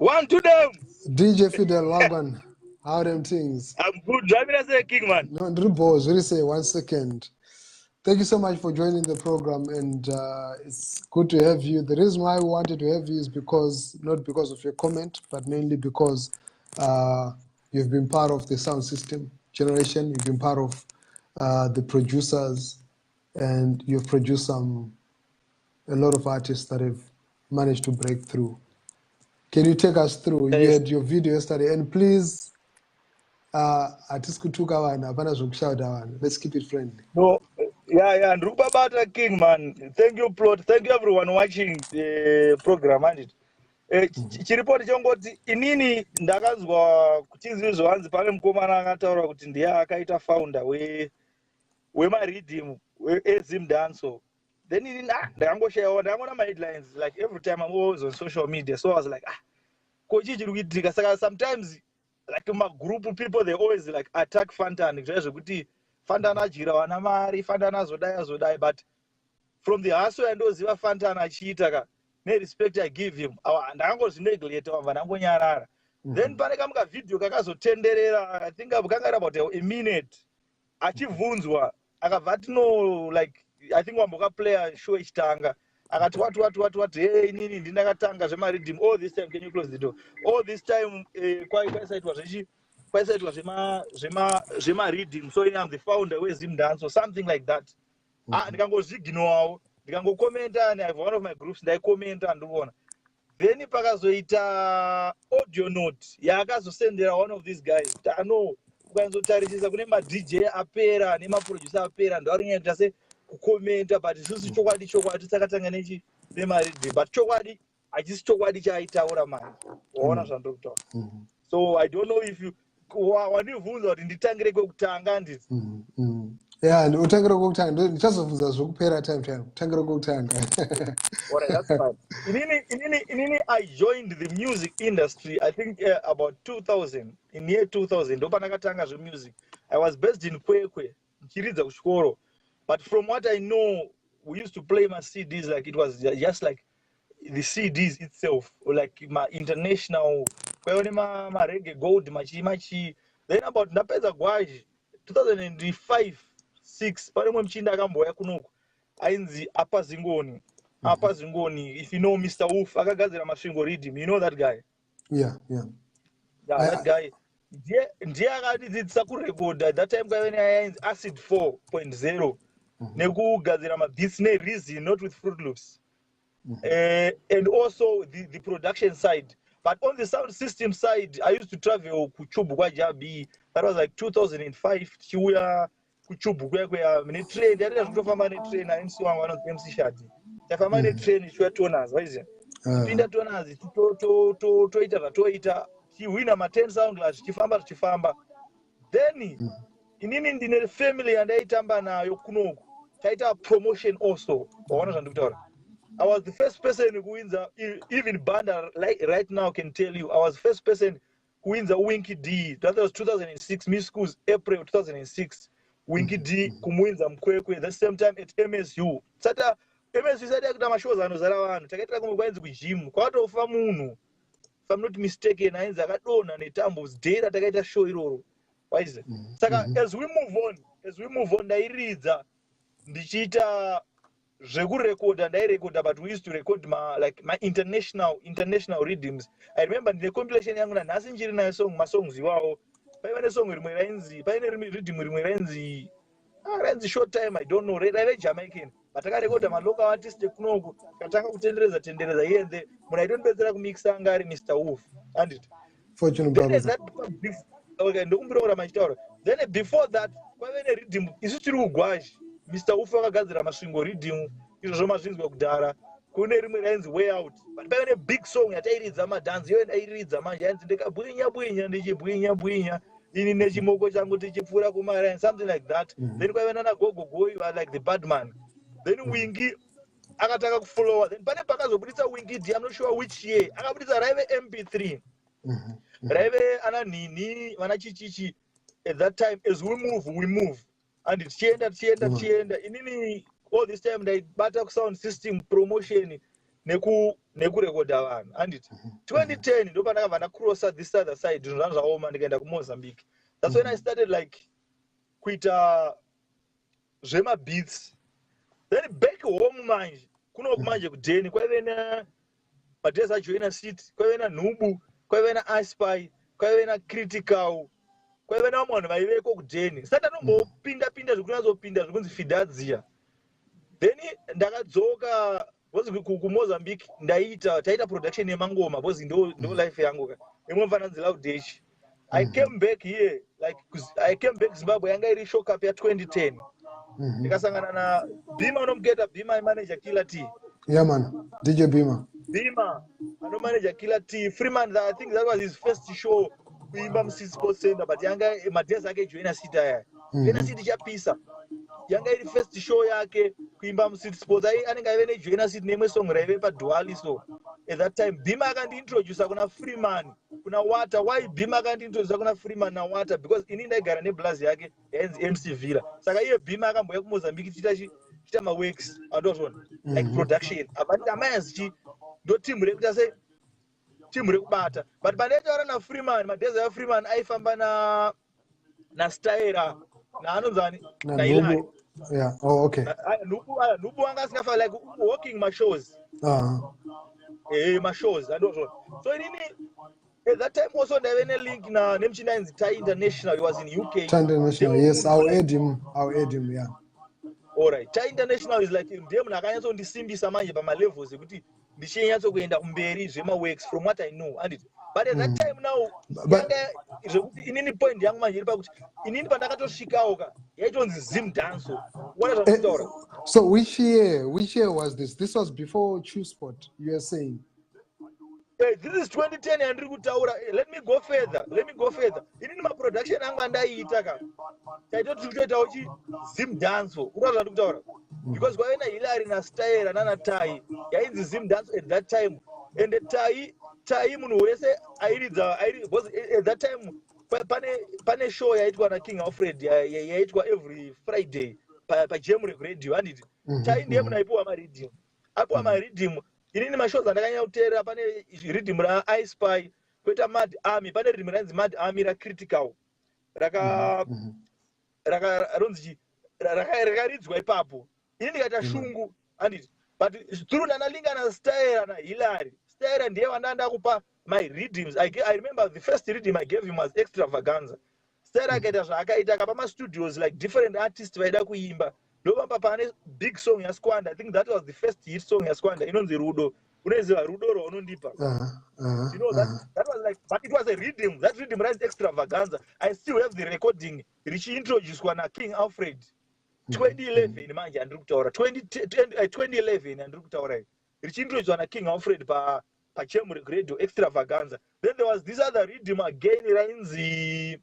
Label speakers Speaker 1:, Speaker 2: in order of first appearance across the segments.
Speaker 1: One to them.
Speaker 2: DjFydale, Wagwan. How them things?
Speaker 1: I'm good. Driving as a king, man.
Speaker 2: No, boss. Really say 1 second. Thank you so much for joining the program, and it's good to have you. The reason why we wanted to have you is because, not because of your comment, but mainly because you've been part of the sound system generation. You've been part of the producers, and you've produced a lot of artists that have managed to break through. Can you take us through? You had your video yesterday, and please, let's keep it friendly.
Speaker 1: No, yeah, and Rupa Bata King, man. Thank you, Plot. Thank you, everyone watching the program. And chiripoti chongoti inini ndakazwa kuchizizvo hanzi pane mukomana akataura kuti ndiye akaita founder wemaridhim ezimdancehall. Then ndakangoshayiwa ndakangoona maheadlines like every time I'm always on social media, so I was like kochi chiri kuitika. Saka sometimes like my group of people, they always like attack Fantana zvekuti Fantana ajira wana mari, Fantana azodai, but from the hustle andoziva Fantana achiita ka ne respect I give him, ndakangozvineglect wamva ndangonyarara. Then pane kamuka video kakazotenderera, I think kanga about a minute, achivhunzwa akabva no, like I think wamboka player show ichitanga akati what hey inini ndinakatanga zvemaridhim all this time. Can you close the door? All this time kwaisaitwa zvemaridhim, so I'm the founder weZimdancehall, something like that. Ndikangozviginowawo, ndikangokomenta, and I have one of my groups ndaikomenta ndikuona. Then pakazoita audio note yaakazosendera one of these guys ukanzotarisisa kune madj apera nemaproducer apera ndoarinyaya se kukomenta, but isusu chokwadi tisakatanga nemaridhim, but chokwadi hachisi chokwadi chaaitaura manje, waona zvandokutaura. So I don't know if you wandibvunza kuti nditangire kwekutanga nditi.
Speaker 2: Yeah, and utangire kwekutanga ndichazobvunza zvokupera time utangire kwekutanga.
Speaker 1: Alright, that's fine. Inini I joined the music industry I think about 2000, in year 2000 ndopanakatanga zvemusic. I was based in Kwekwe nchiridza kuchikoro, but from what I know we used to play my CDs like it was just like the CDs itself, or like my international ma reggae gold machi. Then about ndapedza gwaji 2005 6 pane mwe mchinda akamboya kunoku ainzi apa zingoni. If you know Mr. Wolf akagadzira masvingo rhythm, you know that guy.
Speaker 2: Yeah,
Speaker 1: that guy ndiye akatidzidzisa kurekoda that time kwaive ainzi acid 4.0 nekugadzira mabeats nereason, not with Fruit Loops. And also the production side. But on the sound system side, I used to travel kuchubu kwa Jabi. That was like 2005. Chiuya kuchubu kwa mine train. There is no family train. I MC one of MC Shadi. The family train is where toners. What is it? Pinda toners. To He win a 10 sound glass. Chifamba. Then inini ndine family and aitamba na yokunoku. Taita promotion also. Waona zandukutaura. I was the first person who wins even Banda like right now can tell you I was the first person who wins a Winky D. That was 2006, Miss Schools, April 2006. Winky D kumwinza mkwekwe. The same time at MSU. Sata MSU said akuta mashows anozara vanhu. Takaitira kumwe kwainzi kugym. Kwatofa munhu. If I'm not mistaken, ainzi akadonha netambos data takaita show iroro. Waize. Saka as we move on ndairidza ndichiita zvekurekoda ndairekoda, but we used to record my international rhythms. I remember in the compilation yangu nanhasi nchiri nayo masongs iwawo. Paiva nesong rimwe rainzi, paine rhythm rimwe rainzi short time, I don't know, raive Jamaican, but takarekoda malocal artist kunoku katanga kutendereza here and there. When I don't betsera kumixa anga ari Mr. Wolf and it
Speaker 2: Fortune Brothers.
Speaker 1: Okay, ndokumbirora machitaura. Then before that kwaive nerhythm isu tiri kugwashi. Mr. Wolf akagadzira masvingo rhythm, izvo zvomazvinzwa kudhara. Kune rimwe rainzi way out, but paive ne big song yatairidza madhanzi iyo ndairidza manje yainzi ndikabwinya ndichibwinya ini nechimoko changu tichipfuura kumaraini, something like that. Then kwaive nana gogogo you are like the bad man. Then Wingy akataka kufollowa. Then pane pakazobuditsa Wingy D, I'm not sure which year, akabuditsa raive MP3 raive ana nini vana chichichi. At that time as we move and it's chienda inini all this time ndaibata sound system promotion nekurekodha vanhu handiti 2010 ndo pandakabva ndacrossa this other side zvinhu zvangu zvaoma ndikaenda kuMozambique. That's when I started like kuita zvemabeats. Then back home manje kunoku manje kudheni kwaive namadhezi ajoina city, kwaive nanhubu, kwaive naAspy, kwaive naCritical, kwaive navamwe vanhu vaiveko kudheni. Saka ndanombopinda zvekunyatsopinda zvekunzi Fidadzia. Then ndakadzoka kuMozambique taita production yemangoma because ndo life yangu ka. Imwe mfananzi Laudesh. I came back here like I came back Zimbabwe yanga iri shock up ya 2010. Ndikasangana na Bima unomgeta Bima manager Killer T.
Speaker 2: Yeah man, DJ Bima.
Speaker 1: Bima manager Killer T. Freeman, I think that was his first show kuimba City Sports Center, but yanga madhezi ake joina city aya. Joina city chapisa. Yanga iri first show yake kuimba City Sports. Anenge aive nejoina city nemwe song raive paDuali so. At that time Bima akandintroduce kuna Freeman, kuna Water. Why Bima akandintroduce kuna Freeman na Water? Because ini ndaigara neblazi yake yanzi MC Villa. Saka iye Bima akambouya kuMozambique chita maworks andozvona like production. Abati amayazichi ndo team rekuita se team rekubata. But pandaitaura na Freeman, madhezi ya Freeman aifamba na Styra na anonzani na Ilari.
Speaker 2: Yeah. Oh, okay.
Speaker 1: Nubu anga sinafa like walking my shows. My shows andozvona. So inini at that time also ndaive nelink na nemchinanzi Tai International. He was in UK.
Speaker 2: Tai International, yes, I'll add him, yeah.
Speaker 1: Alright, Tai International is like ndiye munhu akanyatsondisimbisa manje pamalevels ekuti ndichinyatsokuenda kumberi zvemaworks from what I know. But at that time now, inini point yangu manje iri pakuti inini pandakatosvikawo ka yaitonzi Zimdancehall. What zvakutaura?
Speaker 2: So which year was this? This was before ChewSpot, you are saying?
Speaker 1: This is 2010 andiri kutaura. Let me go further. Inini maproduction angu andaiita ka taitotoitawo chi Zimdancehall. Unoziva zvandiri kutaura? Because kwaive na Hilary na Styra nana Tai yainzi Zimdancehall at that time. And Tai munhu wese airidza because at that time pane show yaitwa na King Alfred yaitwa every Friday paJamrek Radio handiti. Tai ndiye munhu aipiwa maredeem. Apiwa maredeem. Inini mashows andakanyakuteerera pane redeem raAspy, koita Mad Army, pane redeem ranzi Mad Army raCritical rakaridzwa ipapo. Ini ndikaita shungu handiti. But through ndanalinga na Styra na Hilary. Styra ndiye wandanda kupa my redeems. I remember the first redeem I gave him was Extravaganza. Styra akaita zvaakaita akapa mastudios like different artists vaida kuimba. Ndopamba pane big song yaSquanda. I think that was the first hit song yaSquanda. Inonzi Rudo. Unoziva Rudo raunondipa. You know that was like, but it was a redeem. That redeem runs Extravaganza. I still have the recording. Richi introduced na King Alfred. 2011 manje andiri kutaura 2011 andiri kutaura richi introduced na King Alfred paJamrek Radio Extravaganza. Then there was this other redeem again rainzi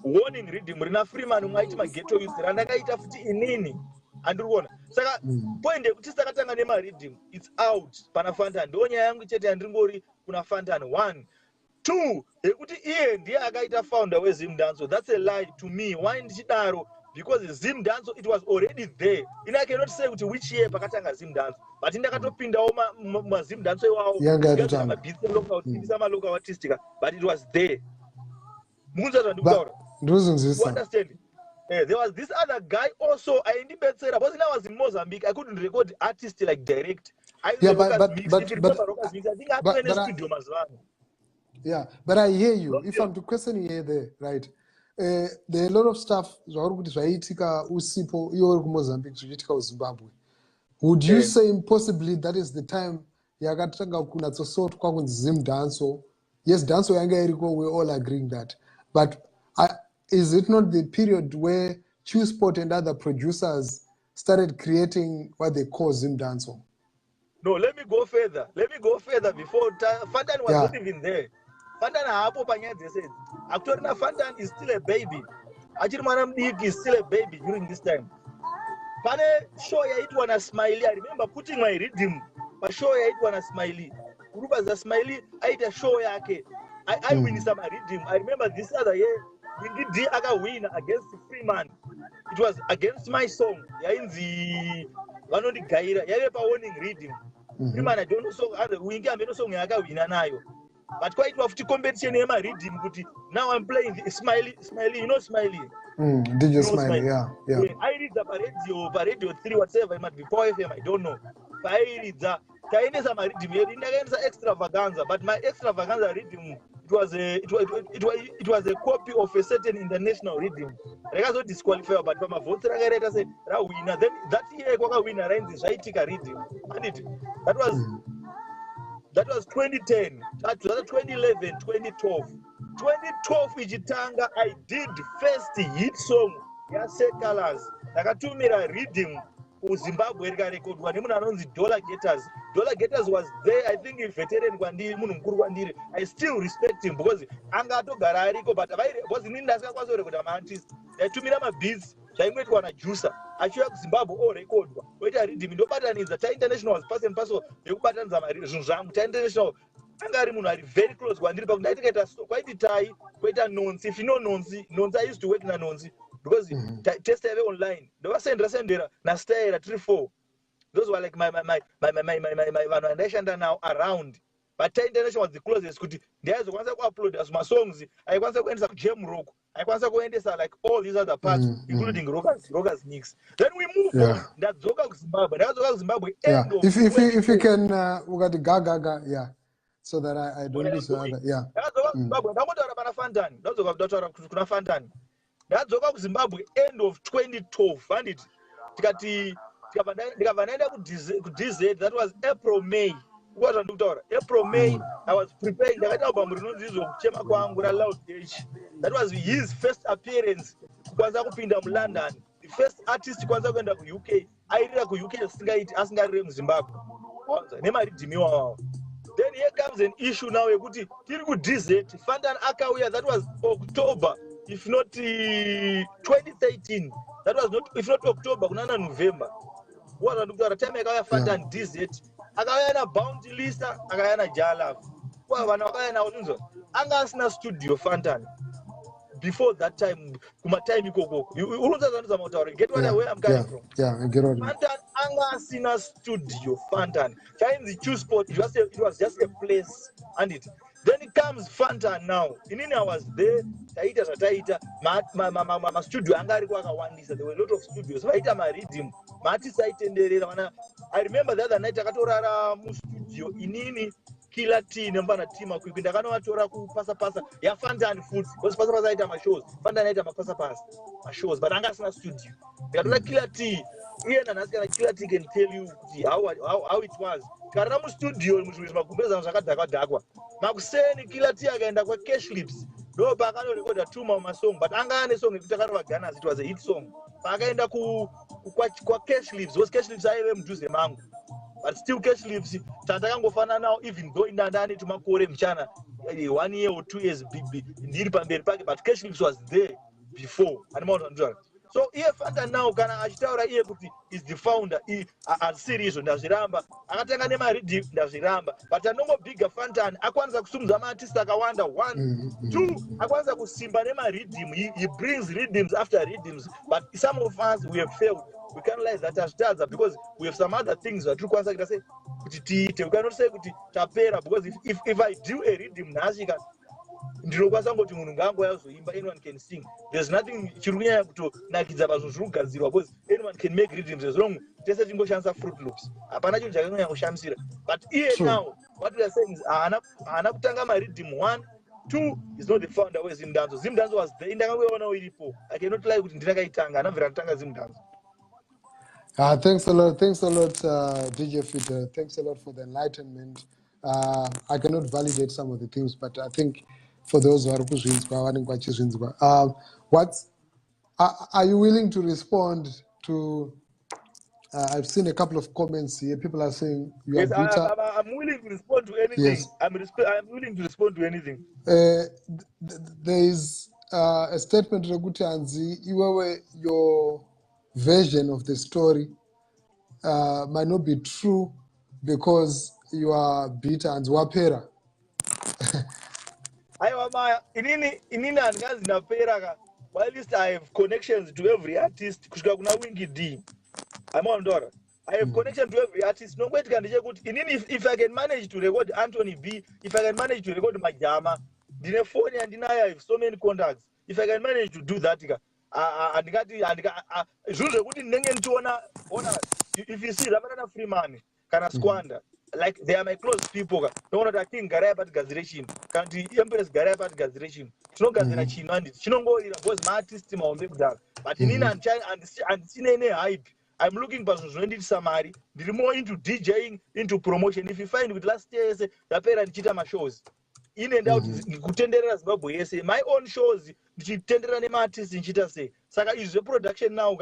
Speaker 1: warning redeem rina Freeman mwaiti maghetto youth randakaita futi inini andiri kuona. Saka point yekuti sakatanga nemaredeem it's out pana Fantan. Ndo nyaya yangu chete yandingori kuna Fantan 1 2 yekuti iye ndiye akaita founder weZimdancehall. That's a lie to me. Why ndichidaro? Because Zimdancehall, it was already there. I cannot say which year pakatanga Zimdancehall, but indakatopindawo maZimdancehall iwawo local artistic, but it was there. Munza zvandikutaura. You understand? There was this other guy also. I indibetsera because I was in Mozambique. I couldn't record artists like direct.
Speaker 2: But I hear you. If I'm to question you here, there, right? There are a lot of stuff zvauri kuti zvaiitika usipo iwo uri kuMozambique zvichiitika kuZimbabwe. Would you say possibly that is the time yakatanga kunatsosortwa kwanzi Zimdancehall? Yes, dancehall yanga iriko, we're all agreeing that. But is it not the period where ChewSpot and other producers started creating what they call Zimdancehall?
Speaker 1: No, let me go further. Before Fantan was not even there. Fantan hapo panyaya dzese. Actually, Fantan is still a baby. Achiri mwana mdiki is still a baby during this time. Pane show yaitwa na Smiley. I remember putting my redeem pa show yaitwa na Smiley. Kurupa za Smiley aita show yake. I win some redeem. I remember this other year Wingi aka win against Freeman. It was against my song. Yainzi vanondigaira. Yave pa warning redeem. Man, I don't know so wingi ameno song yakawina nayo. But quite often competition in my rhythm. Now I'm playing Smiley, you know Smiley.
Speaker 2: Did you smile? Yeah.
Speaker 1: I read the radio 3, whatever, it might be 4 FM, I don't know. But I read the rhythm, extravaganza, but my extravaganza rhythm, it was a copy of a certain international rhythm. I got disqualified, but from a vote, I say, winner. Then that year, winner, Zaitika rhythm. And that was 2010, that was 2011, 2012. 2012 ichitanga, I did first hit song yase colors nakatumira rhythm kuZimbabwe rikarekodwa nemunhu anonzi Dollar Gators was there. I think veteran kwandiri, munhu mukuru kwandiri. I still respect him because anga atogara ariko, but because inini ndasingakwanisa kurekoda maartist ndaitumira mabeats zvaingoitwa najuicer achiuya kuZimbabwe orekodwa oita rhythm ndobatanidza. Ta-international was part and parcel yekubatanidza zvinhu zvangu. Ta-international anga ari munhu ari very close kwandiri pakuti tikaita kwaiti tai koita Nonzi. If you know Nonzi, I used to work na Nonzi because test yave online ndovasendera nastaira 3-4. Those were like my vanhu now around. But Ta-international was the closest kuti ndaizokwanisa kuupload as my songs. Aikwanisa kuendesa kujam rock, aikwanisa kuendesa like all these other parts, including rockers mix. Then we move on. Ndadzoka kuZimbabwe.
Speaker 2: If you can ugati gaga, yeah, so that I don't lose the other. Yeah.
Speaker 1: Ndadzoka kuZimbabwe. Ndamotaura pana Fantani. Ndadzoka kuna Fantani. Ndadzoka kuZimbabwe end of 2012. And tikati ndikabva ndaenda kuDZ, that was April May. April May, I was preparing ndakaita album rinonzi kuchema kwangu raLoud H. That was his first appearance kwanza kupinda muLondon, the first artist kwanza kuenda kuUK. Airira kuUK asingarire muZimbabwe nemaridhimi wawo. Then here comes an issue now yekuti tiri kuDZ, Fantani akauya. That was October, if not 2013. That was not, if not October, kunana November. Time akauya Fantani DZ, akauya na Bounty Lisa, akauya na Jalav. Vanhu vakauya nawo tinzo anga asina studio Fantani. Before that time, kuma time ikoko, unonza zvanhu zvamakutaura, get where I'm coming from.
Speaker 2: Yeah, I get what you mean.
Speaker 1: Fantani anga asina studio Fantani. Chainzi Chu Sport, it was just a place. And then it comes Fantani now. Inini I was there, taita, ma studio anga ariko akawandisa. There were a lot of studios. Vaita ma rhythm, maartists aitenderera. I remember the other night akatorara mu studio inini Killer T nembana team aku ndakanovatora kupasa ya Fantani food because pasa aita ma shows. Fantani aita mapasa shows, but anga asina studio. Ndakatora Killer T, iye nanasika Killer T can tell you how it was. Kana mu studio muzvizvi magumbeza zvakadhakwa. Makuseni Killer T akaenda kwa Cash Lips. Ndo pakanorekoda 2 masong, but anga ane song yekuti akarova Ghana, it was a hit song. Pakaenda kwa Cash Lips, because Cash Lips aive mudhuze mangu. But still Cash Lips tandakangofana nawo, even though ndandani tumakore mchana 1 year or 2 years ndiri pamberi pake, but Cash Lips was there before. So here Fantani now kana achitaura iye kuti is the founder, asiri ndazviramba, akatanga nemaridhi ndazviramba, but anongobhiga Fantani akwanisa kusumudza maartist akawanda 1, 2 akwanisa kusimba nemaridhim. He brings rhythms after rhythms, but some of us we have failed. We can't realize that as because we have some other things that we can't say kuti we cannot say kuti tapera, because if I do a rhythm nasika ndinokwanisa ngoti munhu ngaangoya kuzoimba, anyone can sing. There's nothing chiri kunyanya kutonakidza pazvinhu zviri kugadzirwa, because anyone can make rhythms as long tese tingoshandisa Fruit Loops. Hapana chinhu chakanyanya kushamisira. But here now what we are saying is haana kutanga marhythm. 1, 2 is not the founder weZimdancehall. Zimdancehall was there, ndakangoiona iripo. I cannot lie kuti ndinakaitanga, anamvera kutanga Zimdancehall.
Speaker 2: Thanks a lot, DjFydale. Thanks a lot for the enlightenment. I cannot validate some of the things, but I think for those who are are you willing to respond to? I've seen a couple of comments here. People are saying you are bitter.
Speaker 1: I'm willing to respond to anything.
Speaker 2: Yes.
Speaker 1: I'm willing to respond to anything.
Speaker 2: There is a statement Raguti Anzi, your version of the story might not be true because you are bitter and wapera.
Speaker 1: Inini handikazi napera, but at least I have connections to every artist kusvika kuna Wingy D. Amaondora. I have connection to every artist. No way can good. If I can manage to record Anthony B, if I can manage to record Majama, the phone and I have so many contacts. If I can manage to do that, if you see Ramana free money, can squander. Like they are my close people. Don't know that king Garaya Gazration, country Empress Garaya Gazration. It's not Gazration, and it's no go was my artist team on that. But in and seen any hype. I'm looking for somebody. They're more into DJing, into promotion. If you find with last year, the parent chita my shows. In and out, my own shows, tender an artist in Chita say. Saka is a production now.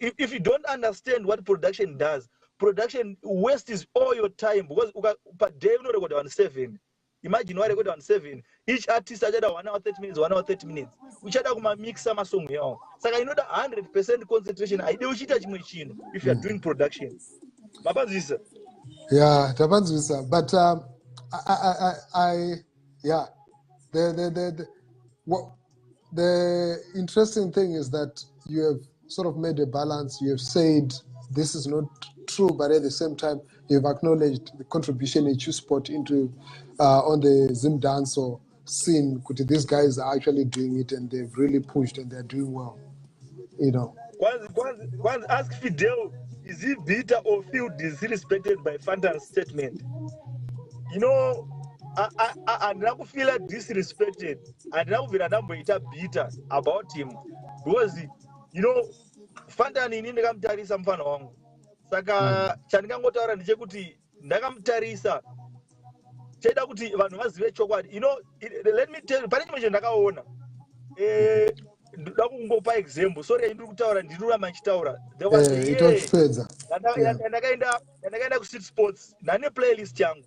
Speaker 1: If you don't understand what production does, production wastes all your time because per day you know on 7. Imagine what I go down 7. Each artist had 1 hour 30 minutes, 1 hour 30 minutes. Which other come mix some song here. So you know the 100% concentration. I do shit machine if you are doing production.
Speaker 2: Yeah, but yeah, the interesting thing is that you have sort of made a balance. You have said this is not true, but at the same time, you've acknowledged the contribution that you spot into on the Zimdancehall scene. These guys are actually doing it, and they've really pushed, and they're doing well. You know.
Speaker 1: Once ask Fidel, is he bitter or feel disrespected by Fantan's statement? You know, I never feel disrespected. I never feel bitter about him because you know Fantan in ndakamtarisa mfano wangu. Saka chandingangotaura ndechekuti ndakamtarisa chaida kuti vanhu vazive chokwadi. You know, let me tell you, pane chimwe chandakaona. Ndoda kungopa example. Sorry, ndiri kutaura ndirurama ndichitaura. There was a year ndakaenda ku sports nane playlist yangu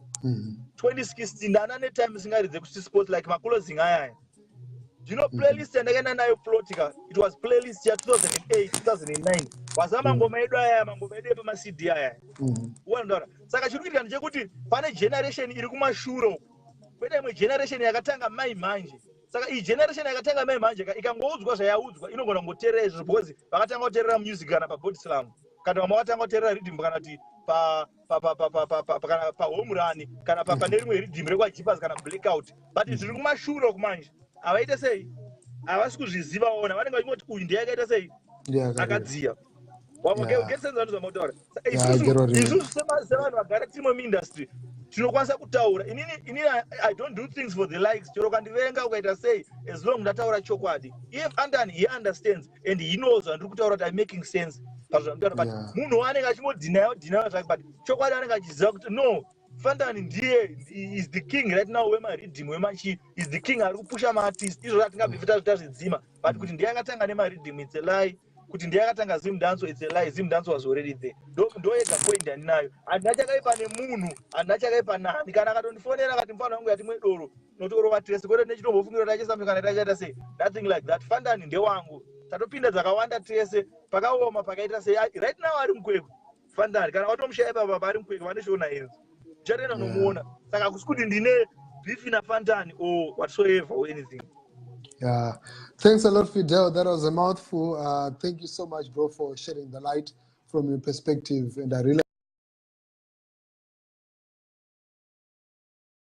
Speaker 1: 2016 nane time singaridze ku sports like maclosing aya. You know playlist ndakaenda nayo plotika. It was playlist ya 2008 2009 wazama ngoma yedu aya mangoma yedu pa CD aya. Wandora saka chiri kuitika ndechekuti pane generation iri kumashuro kwete imwe generation yakatanga mai manje. Saka iyi generation yakatanga mai manje ikangoudzwa zvayaudzwa inogona kungoteerera izvo because vakatanga kuteerera music kana pa body slam kana vamwe vakatanga kuteerera rhythm kana kuti pa home run kana pane rimwe rhythm rekwajipas kana blackout but zviri kumashure kumanje avaite sei havasi kuzviziva ona vanenge vachingoti uyu ndiye akaita sei akadziya wamugetsenzanozvamautaura isusu sevanhu vagara tiri muindustry tinokwanisa kutaura inini I don't do things for the likes chero kandivenga ukaita sei as long ndataura chokwadi if Andan he understands and he knows andiri kutaura kuti I'm making sense pazvamutaura but munhu wanenge achimodinayo zvake but chokwadi anenge achiziva kuti no Fantan ndiye is the king right now wemaridhim wemachi is the king ari kupusha maartist izvo atingabvifita zvita zvidzima but kuti ndiye akatanga nemaridhim it's a lie kuti ndiye akatanga Zimdancehall it's a lie. Zimdancehall was already there. Ndo yega point andinayo handina chakaipa nemunhu handina chakaipa nani kana akatondifonera akati mfana wangu yatimwe doro notoro vatrese kwete nechitombofungiro tachisambe kana tachaita sei nothing like that. Fantan ndewangu tatopinda dzakawanda trese pakaoma pakaita sei right now ari mukwekwe Fantan kana watomushaya baba ari mukwekwe vandishoona henzi chatenda nomuona saka kusi kuti ndine beef na Fantan or whatsoever or anything.
Speaker 2: Yeah, thanks a lot, Fidel. That was a mouthful. Thank you so much, bro, for shedding the light from your perspective, and I really